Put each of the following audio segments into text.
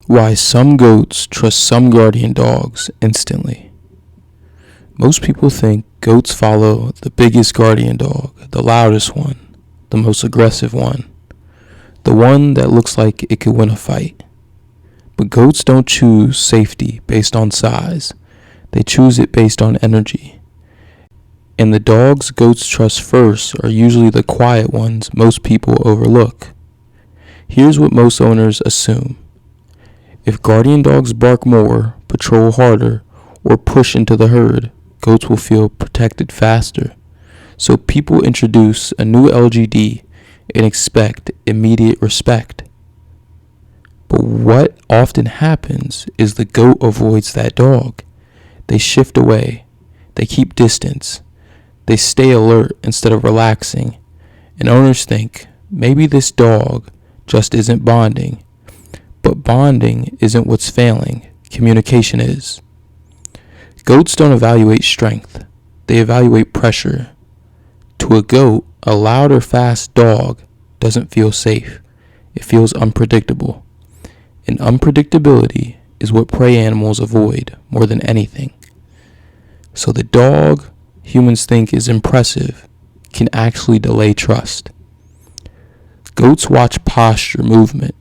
Why some goats trust some guardian dogs instantly. Most people think goats follow the biggest guardian dog, the loudest one, the most aggressive one, the one that looks like it could win a fight. But goats don't choose safety based on size. They choose it based on energy. And the dogs goats trust first are usually the quiet ones most people overlook. Here's what most owners assume. If guardian dogs bark more, patrol harder, or push into the herd, goats will feel protected faster. So people introduce a new LGD and expect immediate respect. But what often happens is the goat avoids that dog. They shift away. They keep distance. They stay alert instead of relaxing. And owners think, maybe this dog just isn't bonding. But bonding isn't what's failing. Communication is. Goats don't evaluate strength. They evaluate pressure. To a goat, a loud or fast dog doesn't feel safe. It feels unpredictable. And unpredictability is what prey animals avoid more than anything. So the dog humans think is impressive can actually delay trust. Goats watch posture movement.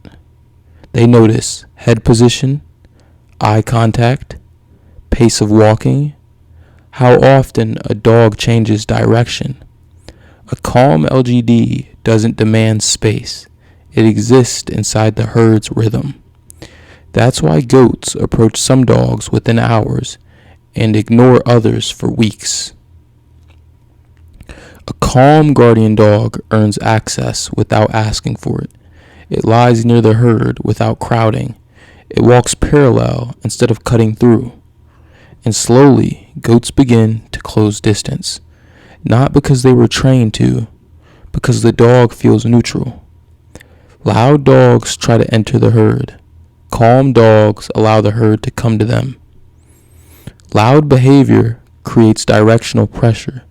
They notice head position, eye contact, pace of walking, how often a dog changes direction. A calm LGD doesn't demand space. It exists inside the herd's rhythm. That's why goats approach some dogs within hours and ignore others for weeks. A calm guardian dog earns access without asking for it. It lies near the herd without crowding. It walks parallel instead of cutting through. And slowly, goats begin to close distance. Not because they were trained to, because the dog feels neutral. Loud dogs try to enter the herd. Calm dogs allow the herd to come to them. Loud behavior creates directional pressure.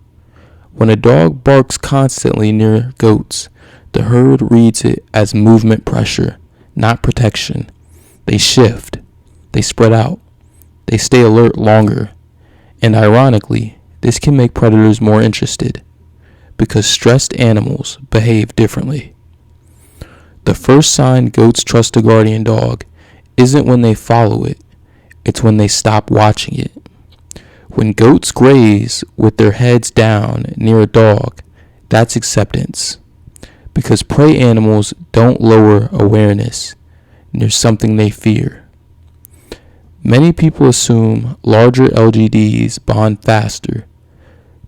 When a dog barks constantly near goats, the herd reads it as movement pressure, not protection. They shift. They spread out. They stay alert longer. And ironically, this can make predators more interested, because stressed animals behave differently. The first sign goats trust a guardian dog isn't when they follow it, it's when they stop watching it. When goats graze with their heads down near a dog, that's acceptance. Because prey animals don't lower awareness near something they fear. Many people assume larger LGDs bond faster,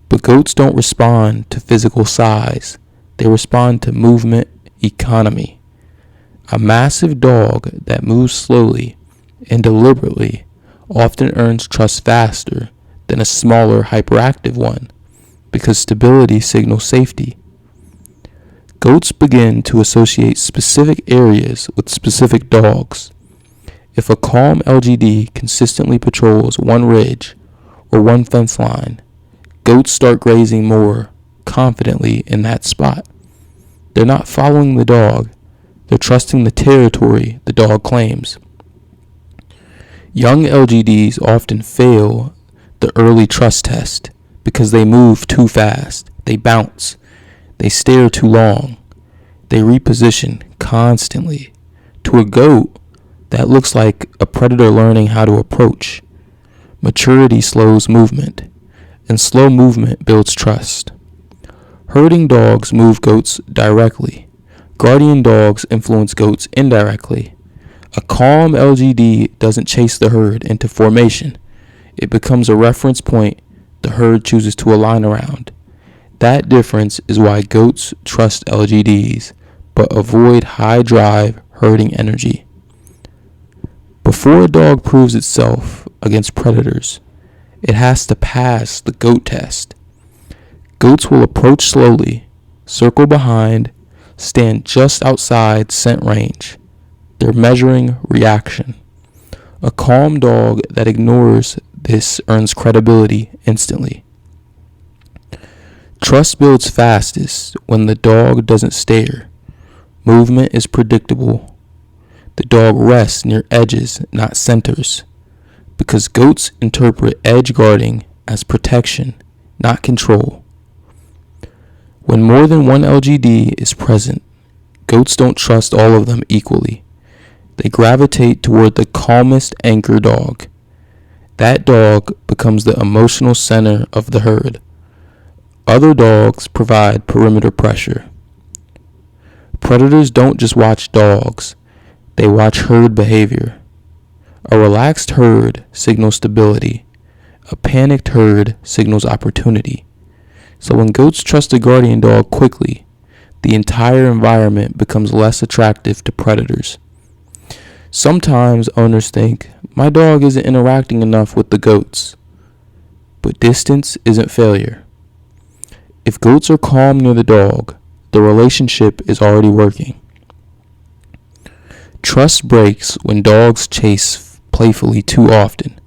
but goats don't respond to physical size. They respond to movement economy. A massive dog that moves slowly and deliberately often earns trust faster than a smaller hyperactive one, because stability signals safety. Goats begin to associate specific areas with specific dogs. If a calm LGD consistently patrols one ridge or one fence line, goats start grazing more confidently in that spot. They're not following the dog, they're trusting the territory the dog claims. Young LGDs often fail the early trust test because they move too fast, they bounce, they stare too long, they reposition constantly. To a goat, that looks like a predator learning how to approach. Maturity slows movement, and slow movement builds trust. Herding dogs move goats directly. Guardian dogs influence goats indirectly. A calm LGD doesn't chase the herd into formation. It becomes a reference point the herd chooses to align around. That difference is why goats trust LGDs, but avoid high drive herding energy. Before a dog proves itself against predators, it has to pass the goat test. Goats will approach slowly, circle behind, stand just outside scent range. They're measuring reaction. A calm dog that ignores this earns credibility instantly. Trust builds fastest when the dog doesn't stare. Movement is predictable. The dog rests near edges, not centers, because goats interpret edge guarding as protection, not control. When more than one LGD is present, goats don't trust all of them equally. They gravitate toward the calmest anchor dog. That dog becomes the emotional center of the herd. Other dogs provide perimeter pressure. Predators don't just watch dogs, they watch herd behavior. A relaxed herd signals stability. A panicked herd signals opportunity. So when goats trust a guardian dog quickly, the entire environment becomes less attractive to predators. Sometimes owners think, my dog isn't interacting enough with the goats. But distance isn't failure. If goats are calm near the dog, the relationship is already working. Trust breaks when dogs chase playfully too often.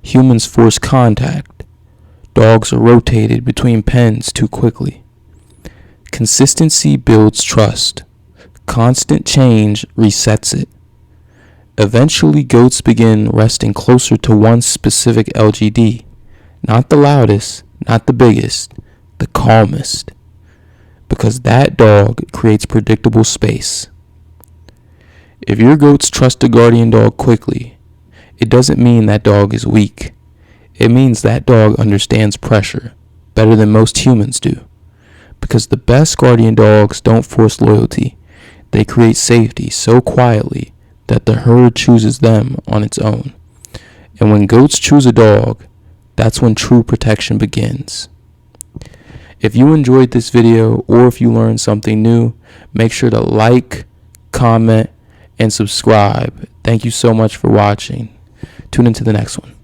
Humans force contact. Dogs are rotated between pens too quickly. Consistency builds trust. Constant change resets it. Eventually, goats begin resting closer to one specific LGD. Not the loudest, not the biggest, the calmest. Because that dog creates predictable space. If your goats trust a guardian dog quickly, it doesn't mean that dog is weak. It means that dog understands pressure better than most humans do. Because the best guardian dogs don't force loyalty. They create safety so quietly that the herd chooses them on its own. And when goats choose a dog, that's when true protection begins. If you enjoyed this video or if you learned something new, make sure to like, comment, and subscribe. Thank you so much for watching. Tune into the next one.